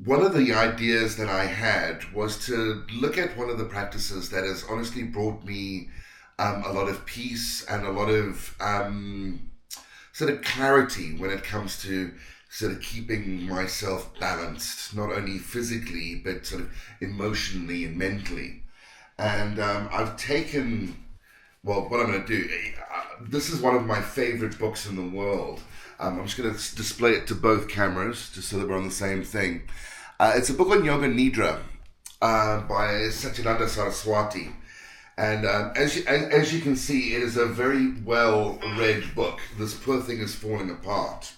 one of the ideas that I had was to look at one of the practices that has honestly brought me a lot of peace and a lot of sort of clarity when it comes to sort of keeping myself balanced, not only physically but sort of emotionally and mentally. And I've taken, well, what I'm going to do, this is one of my favorite books in the world. I'm just going to display it to both cameras just so that we're on the same thing. It's a book on Yoga Nidra by Satyananda Saraswati. And as you can see, it is a very well read book. This poor thing is falling apart.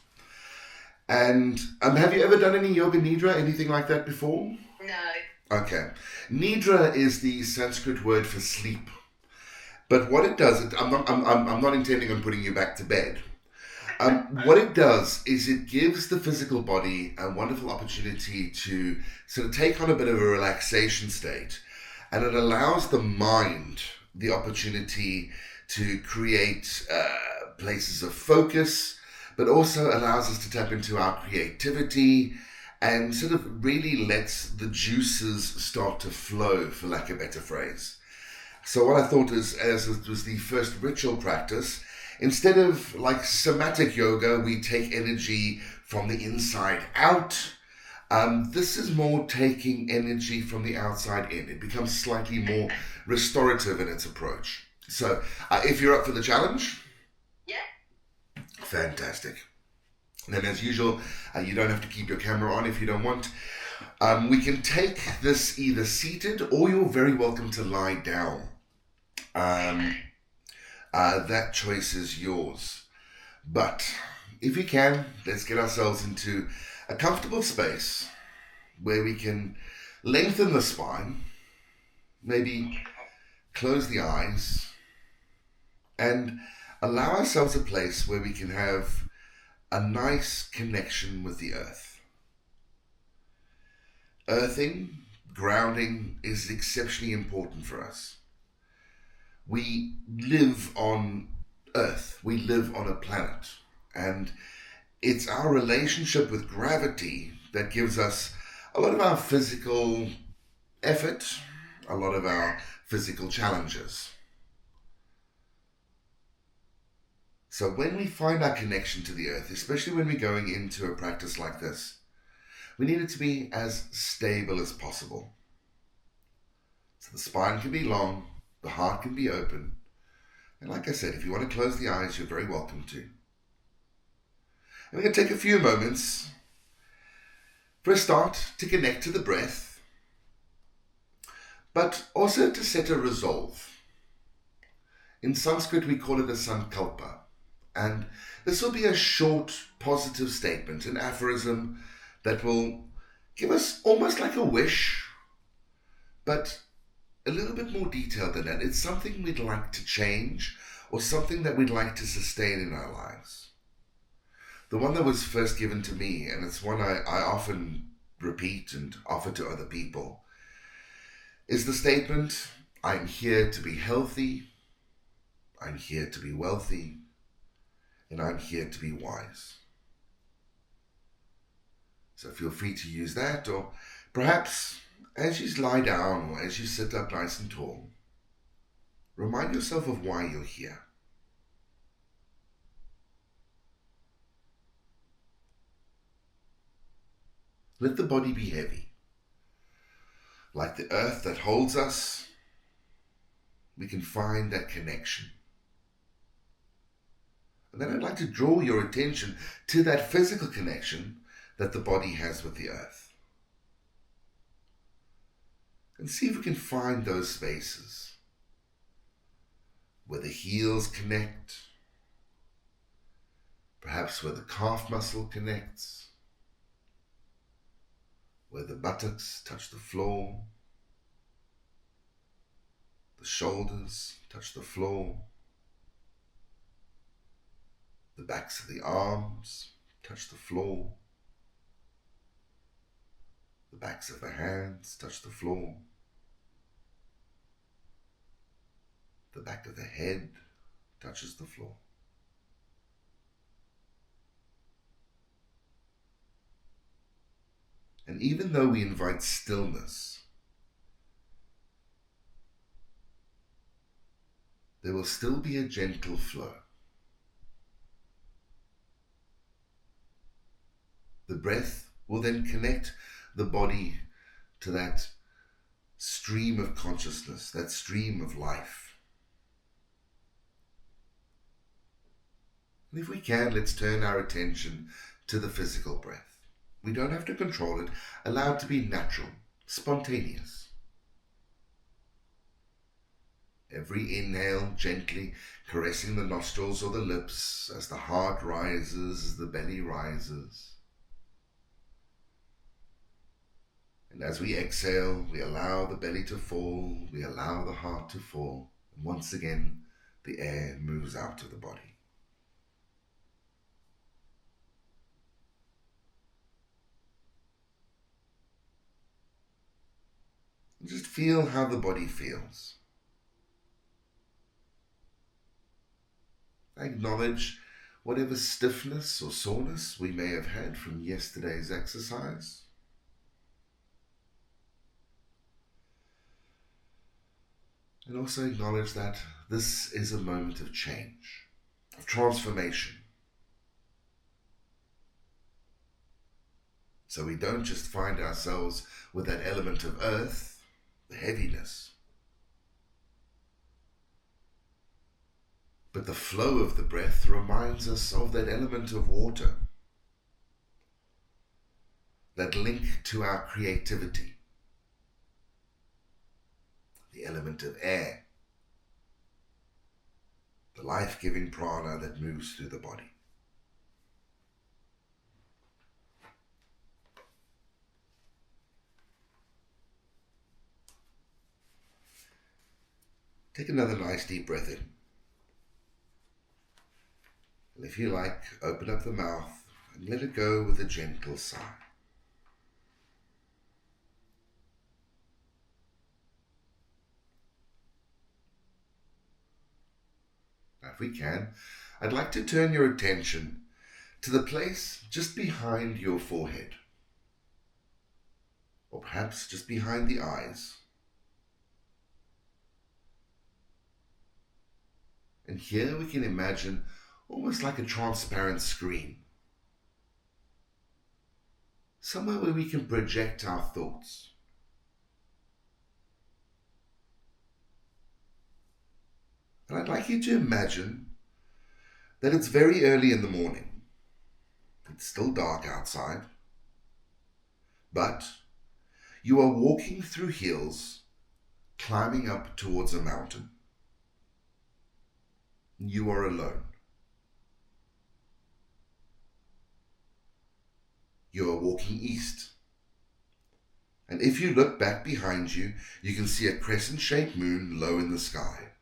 And have you ever done any Yoga Nidra, anything like that before? No. Okay. Nidra is the Sanskrit word for sleep. But what it does, I'm not intending on putting you back to bed. What it does is it gives the physical body a wonderful opportunity to sort of take on a bit of a relaxation state, and it allows the mind the opportunity to create places of focus, but also allows us to tap into our creativity and sort of really lets the juices start to flow, for lack of a better phrase. So what I thought is, as it was the first ritual practice, instead of like somatic yoga, we take energy from the inside out. This is more taking energy from the outside in. It becomes slightly more restorative in its approach. So if you're up for the challenge, Yeah. fantastic. Then as usual, you don't have to keep your camera on if you don't want. We can take this either seated or you're very welcome to lie down. That choice is yours. But if you can, let's get ourselves into a comfortable space where we can lengthen the spine, maybe close the eyes, and allow ourselves a place where we can have a nice connection with the earth. Earthing, grounding is exceptionally important for us. We live on Earth, we live on a planet, and it's our relationship with gravity that gives us a lot of our physical effort, a lot of our physical challenges. So when we find our connection to the earth, especially when we're going into a practice like this, we need it to be as stable as possible. So the spine can be long, the heart can be open, and like I said, if you want to close the eyes, you're very welcome to. And we're going to take a few moments for a start to connect to the breath, but also to set a resolve. In Sanskrit, we call it a sankalpa. And this will be a short, positive statement, an aphorism that will give us almost like a wish, but a little bit more detailed than that. It's something we'd like to change or something that we'd like to sustain in our lives. The one that was first given to me, and it's one I often repeat and offer to other people, is the statement, I'm here to be healthy, I'm here to be wealthy, and I'm here to be wise. So feel free to use that, or perhaps as you lie down or as you sit up nice and tall, remind yourself of why you're here. Let the body be heavy. Like the earth that holds us, we can find that connection. And then I'd like to draw your attention to that physical connection that the body has with the earth. And see if we can find those spaces where the heels connect, perhaps where the calf muscle connects, where the buttocks touch the floor, the shoulders touch the floor, the backs of the arms touch the floor, the backs of the hands touch the floor, the back of the head touches the floor. And even though we invite stillness, there will still be a gentle flow. The breath will then connect the body to that stream of consciousness, that stream of life. And if we can, let's turn our attention to the physical breath. We don't have to control it. Allow it to be natural, spontaneous. Every inhale gently caressing the nostrils or the lips as the heart rises, as the belly rises. And as we exhale, we allow the belly to fall, we allow the heart to fall. And once again, the air moves out of the body. And just feel how the body feels. Acknowledge whatever stiffness or soreness we may have had from yesterday's exercise. And also acknowledge that this is a moment of change, of transformation. So we don't just find ourselves with that element of earth, the heaviness, but the flow of the breath reminds us of that element of water, that link to our creativity, the element of air, the life-giving prana that moves through the body. Take another nice deep breath in. And if you like, open up the mouth and let it go with a gentle sigh. Now, if we can, I'd like to turn your attention to the place just behind your forehead, or perhaps just behind the eyes. And here we can imagine almost like a transparent screen, somewhere where we can project our thoughts. And I'd like you to imagine that it's very early in the morning. It's still dark outside, but you are walking through hills, climbing up towards a mountain. You are alone. You are walking east. And if you look back behind you, you can see a crescent-shaped moon low in the sky.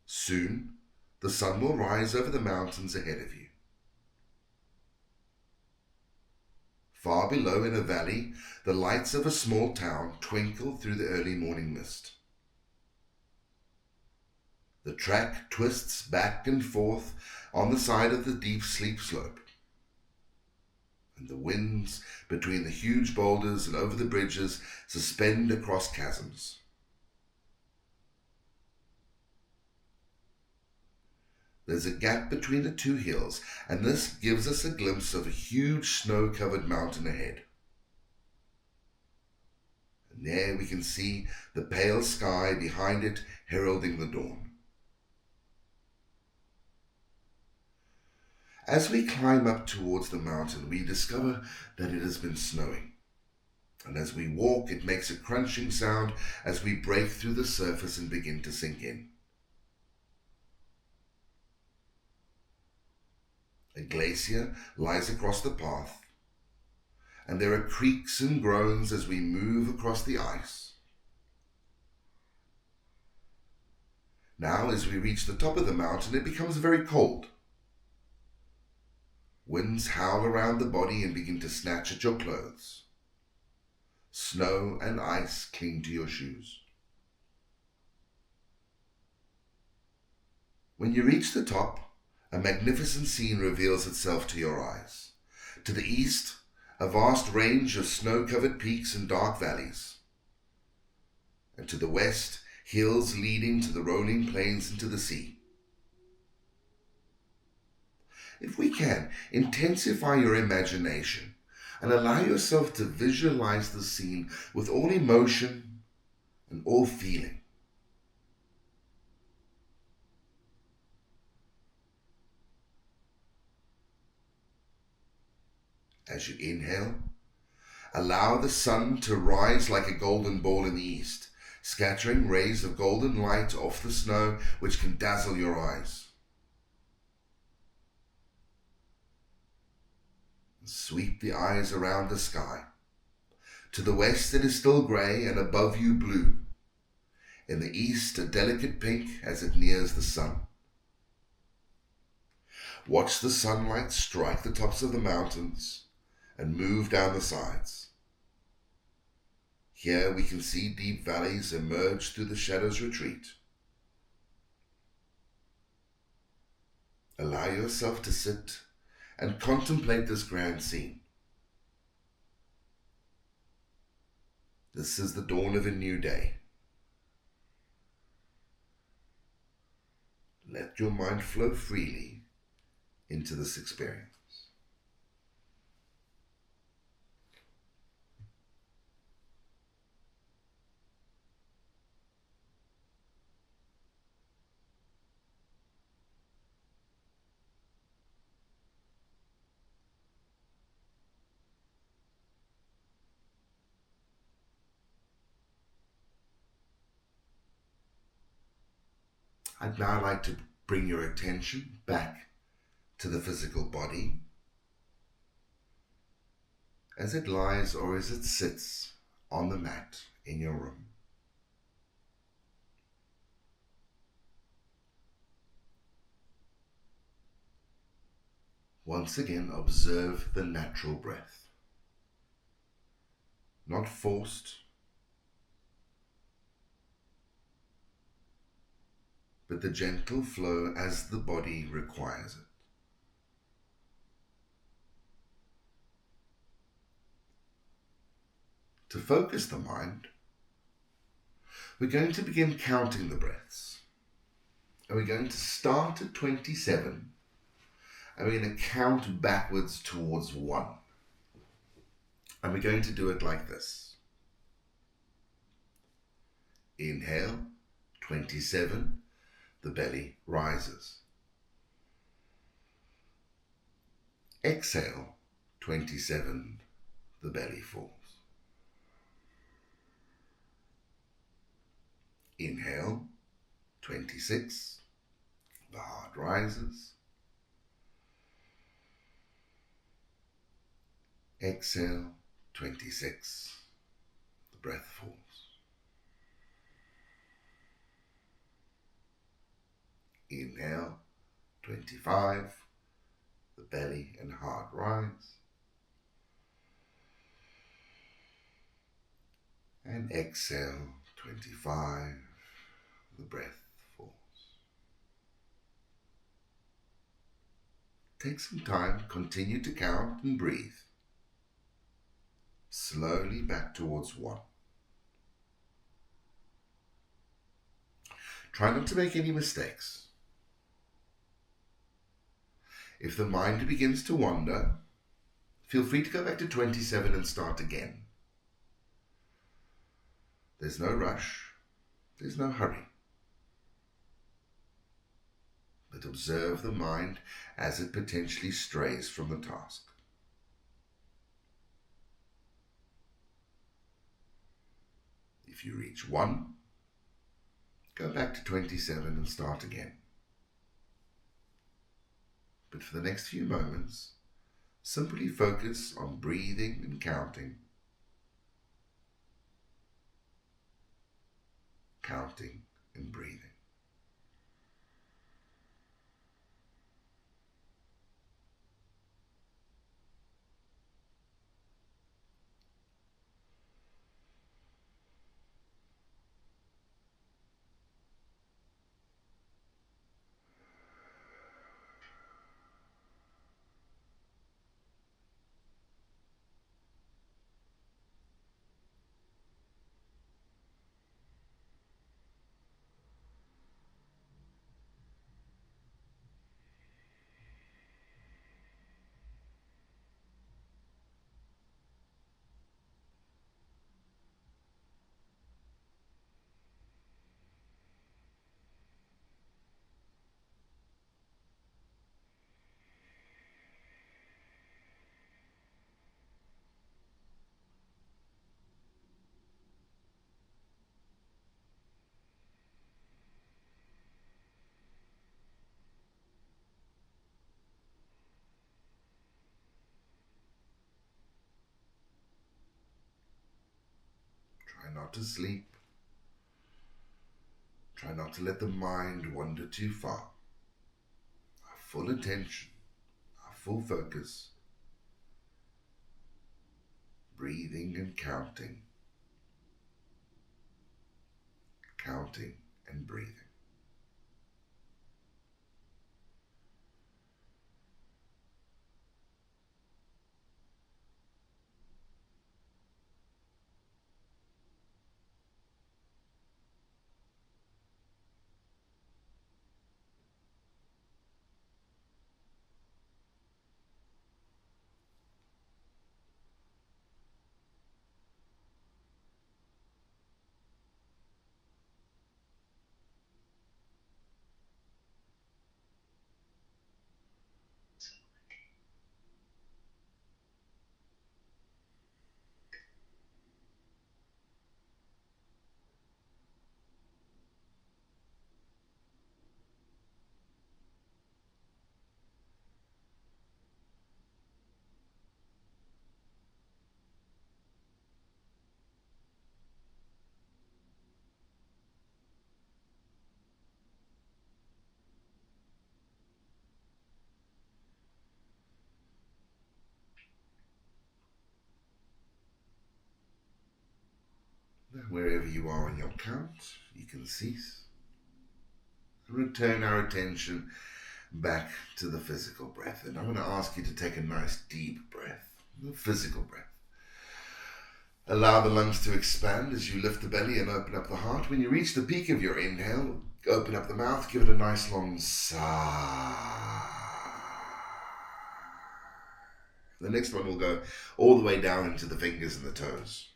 Soon, the sun will rise over the mountains ahead of you. Far below in a valley, the lights of a small town twinkle through the early morning mist. The track twists back and forth on the side of the deep steep slope. And the winds between the huge boulders and over the bridges suspend across chasms. There's a gap between the two hills, and this gives us a glimpse of a huge snow-covered mountain ahead. And there we can see the pale sky behind it heralding the dawn. As we climb up towards the mountain, we discover that it has been snowing. And as we walk, it makes a crunching sound as we break through the surface and begin to sink in. A glacier lies across the path, and there are creaks and groans as we move across the ice. Now, as we reach the top of the mountain, it becomes very cold. Winds howl around the body and begin to snatch at your clothes. Snow and ice cling to your shoes. When you reach the top, a magnificent scene reveals itself to your eyes. To the east, a vast range of snow-covered peaks and dark valleys, and to the west, hills leading to the rolling plains and to the sea. If we can, intensify your imagination and allow yourself to visualize the scene with all emotion and all feeling. As you inhale, allow the sun to rise like a golden ball in the east, scattering rays of golden light off the snow which can dazzle your eyes. Sweep the eyes around the sky. To the west it is still grey and above you blue. In the east a delicate pink as it nears the sun. Watch the sunlight strike the tops of the mountains and move down the sides. Here we can see deep valleys emerge through the shadow's retreat. Allow yourself to sit and contemplate this grand scene. This is the dawn of a new day. Let your mind flow freely into this experience. I'd now like to bring your attention back to the physical body as it lies or as it sits on the mat in your room. Once again, observe the natural breath, not forced, but the gentle flow as the body requires it. To focus the mind, we're going to begin counting the breaths. And we're going to start at 27, and we're going to count backwards towards 1. And we're going to do it like this. Inhale, 27. The belly rises. Exhale, 27, the belly falls. Inhale, 26, the heart rises. Exhale, 26, the breath falls. Inhale, 25, the belly and heart rise. And exhale, 25, the breath falls. Take some time, continue to count and breathe. Slowly back towards 1. Try not to make any mistakes. If the mind begins to wander, feel free to go back to 27 and start again. There's no rush, there's no hurry. But observe the mind as it potentially strays from the task. If you reach 1, go back to 27 and start again. But for the next few moments, simply focus on breathing and counting. Counting and breathing. not to sleep. Try not to let the mind wander too far. Our full attention, our full focus. Breathing and counting. Counting and breathing. Wherever you are on your count, you can cease. Return our attention back to the physical breath. And I'm going to ask you to take a nice deep breath, a physical breath. Allow the lungs to expand as you lift the belly and open up the heart. When you reach the peak of your inhale, open up the mouth, give it a nice long sigh. The next one will go all the way down into the fingers and the toes.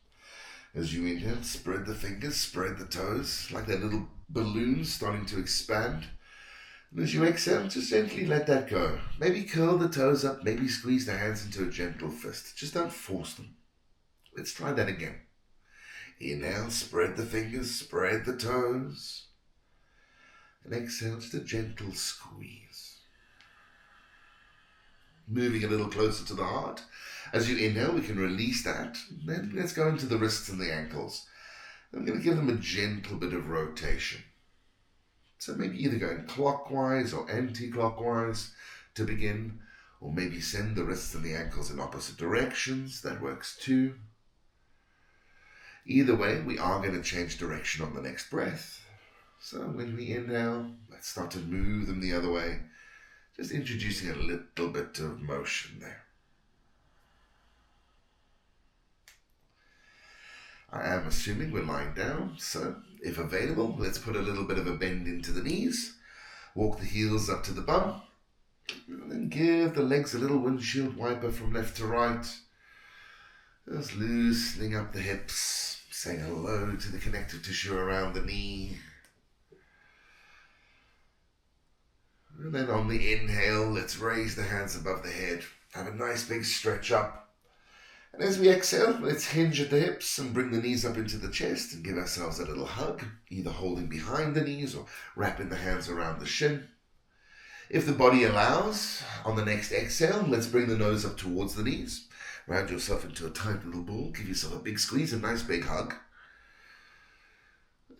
As you inhale, spread the fingers, spread the toes, like they're little balloons starting to expand. And as you exhale, just gently let that go. Maybe curl the toes up, maybe squeeze the hands into a gentle fist. Just don't force them. Let's try that again. Inhale, spread the fingers, spread the toes. And exhale, just a gentle squeeze. Moving a little closer to the heart. As you inhale, we can release that. Then let's go into the wrists and the ankles. I'm going to give them a gentle bit of rotation. So maybe either going clockwise or anti-clockwise to begin, or maybe send the wrists and the ankles in opposite directions. That works too. Either way, we are going to change direction on the next breath. So when we inhale, let's start to move them the other way. Just introducing a little bit of motion there. I am assuming we're lying down, so if available, let's put a little bit of a bend into the knees. Walk the heels up to the bum, and then give the legs a little windshield wiper from left to right. Just loosening up the hips, saying hello to the connective tissue around the knee. And then on the inhale, let's raise the hands above the head. Have a nice big stretch up. And as we exhale, let's hinge at the hips and bring the knees up into the chest and give ourselves a little hug, either holding behind the knees or wrapping the hands around the shin. If the body allows, on the next exhale, let's bring the nose up towards the knees. Round yourself into a tight little ball. Give yourself a big squeeze, a nice big hug.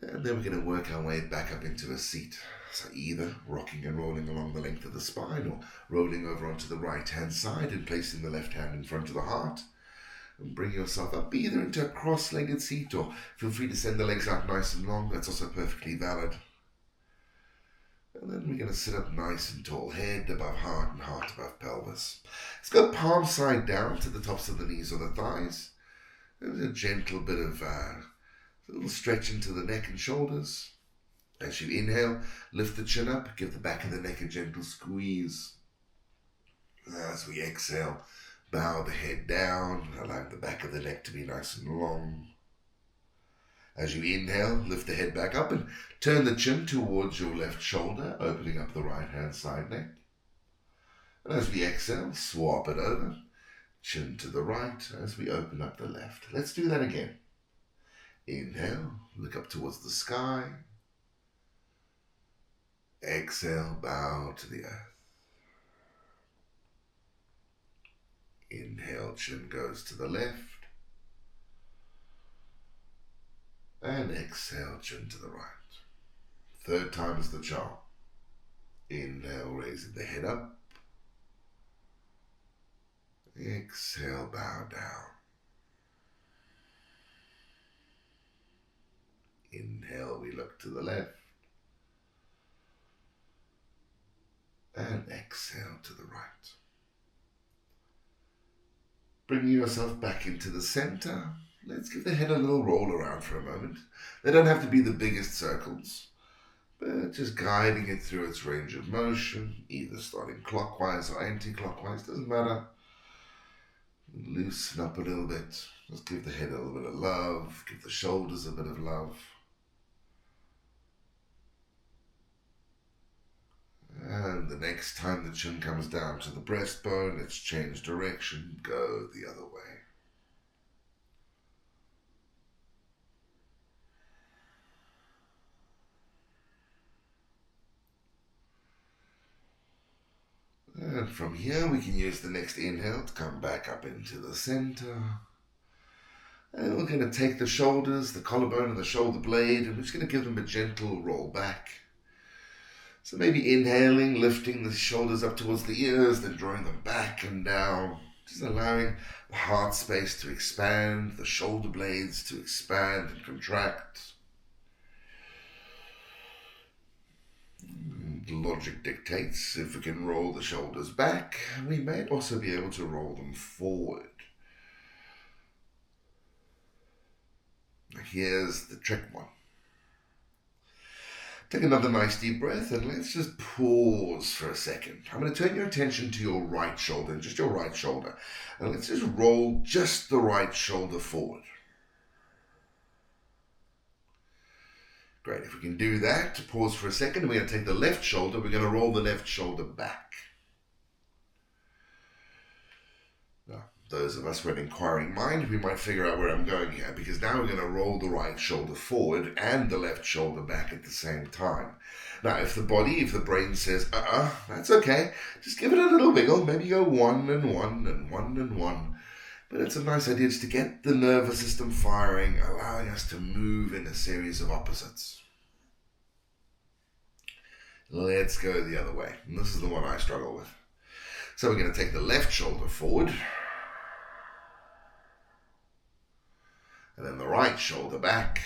And then we're going to work our way back up into a seat. So either rocking and rolling along the length of the spine or rolling over onto the right-hand side and placing the left hand in front of the heart. And bring yourself up either into a cross-legged seat or feel free to send the legs out nice and long. That's also perfectly valid. And then we're going to sit up nice and tall, head above heart and heart above pelvis. Let's go palm side down to the tops of the knees or the thighs. There's a gentle bit of a little stretch into the neck and shoulders. As you inhale, lift the chin up, give the back of the neck a gentle squeeze. As we exhale, bow the head down, allowing the back of the neck to be nice and long. As you inhale, lift the head back up and turn the chin towards your left shoulder, opening up the right-hand side neck. And as we exhale, swap it over, chin to the right as we open up the left. Let's do that again. Inhale, look up towards the sky. Exhale, bow to the earth. Inhale, chin goes to the left. And exhale, chin to the right. Third time is the charm. Inhale, raising the head up. Exhale, bow down. Inhale, we look to the left. And exhale to the right. Bringing yourself back into the center. Let's give the head a little roll around for a moment. They don't have to be the biggest circles, but just guiding it through its range of motion, either starting clockwise or anti-clockwise, doesn't matter. Loosen up a little bit. Just give the head a little bit of love, give the shoulders a bit of love. And the next time the chin comes down to the breastbone, let's change direction, go the other way. And from here we can use the next inhale to come back up into the center. And we're going to take the shoulders, the collarbone and the shoulder blade, and we're just going to give them a gentle roll back. So maybe inhaling, lifting the shoulders up towards the ears, then drawing them back and down. Just allowing the heart space to expand, the shoulder blades to expand and contract. The logic dictates if we can roll the shoulders back, we may also be able to roll them forward. Here's the trick one. Take another nice deep breath and let's just pause for a second. I'm going to turn your attention to your right shoulder, just your right shoulder. And let's just roll just the right shoulder forward. Great, if we can do that, pause for a second, we're going to take the left shoulder, we're going to roll the left shoulder back. Now, those of us with an inquiring mind, we might figure out where I'm going here, because now we're going to roll the right shoulder forward and the left shoulder back at the same time. Now, if the brain says, that's okay, just give it a little wiggle, maybe go one and one and one and one. But it's a nice idea just to get the nervous system firing, allowing us to move in a series of opposites. Let's go the other way. And this is the one I struggle with. So we're going to take the left shoulder forward. And then the right shoulder back.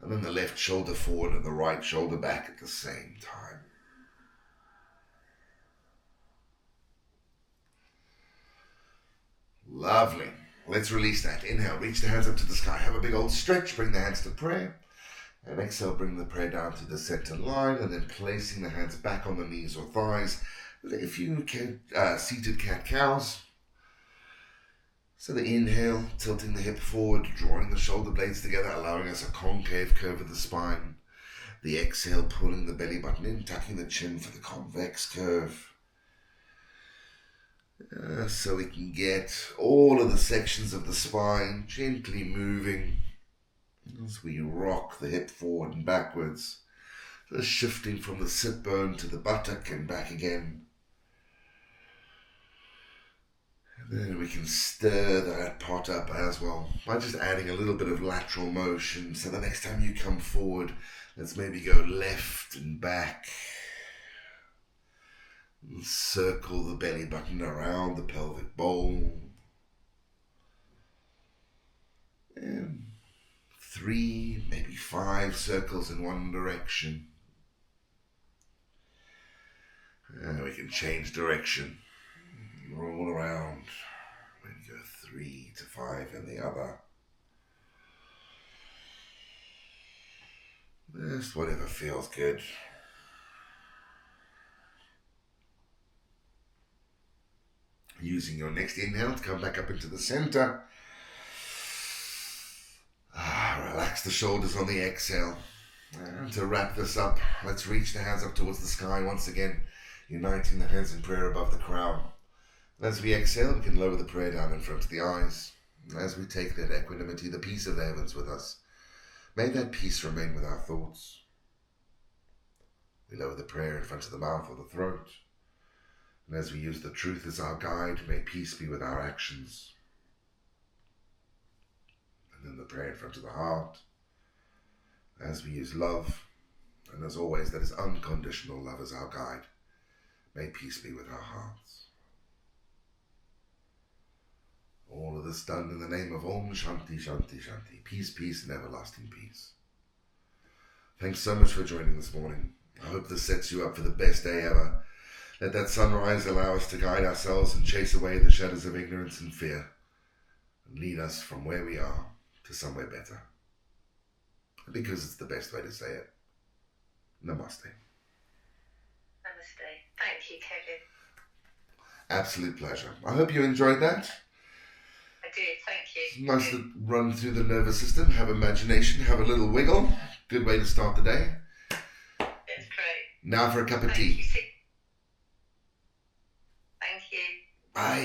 And then the left shoulder forward and the right shoulder back at the same time. Lovely. Let's release that. Inhale, reach the hands up to the sky. Have a big old stretch. Bring the hands to prayer. And exhale, bring the prayer down to the center line. And then placing the hands back on the knees or thighs. Take a few seated cat-cows. So the inhale, tilting the hip forward, drawing the shoulder blades together, allowing us a concave curve of the spine. The exhale, pulling the belly button in, tucking the chin for the convex curve. So we can get all of the sections of the spine gently moving as we rock the hip forward and backwards, just shifting from the sit bone to the buttock and back again. And then we can stir that pot up as well by just adding a little bit of lateral motion. So the next time you come forward, let's maybe go left and back. And circle the belly button around the pelvic bowl. And 3, maybe 5 circles in one direction. And we can change direction. Roll around. Maybe go 3 to 5 in the other. Just whatever feels good. Using your next inhale to come back up into the center. Relax the shoulders on the exhale. And to wrap this up, let's reach the hands up towards the sky once again, uniting the hands in prayer above the crown. And as we exhale, we can lower the prayer down in front of the eyes. And as we take that equanimity, the peace of the heavens with us, may that peace remain with our thoughts. We lower the prayer in front of the mouth or the throat. And as we use the truth as our guide, may peace be with our actions. And then the prayer in front of the heart. As we use love, and as always, that is unconditional love as our guide. May peace be with our hearts. All of this done in the name of Om Shanti Shanti Shanti. Peace, peace, and everlasting peace. Thanks so much for joining this morning. I hope this sets you up for the best day ever. Let that sunrise allow us to guide ourselves and chase away the shadows of ignorance and fear, and lead us from where we are to somewhere better. Because it's the best way to say it. Namaste. Namaste. Thank you, Kevin. Absolute pleasure. I hope you enjoyed that. I did, thank you. It's nice to run through the nervous system, have imagination, have a little wiggle. Good way to start the day. That's great. Now for a cup of Thank tea. you. Thank you. Bye.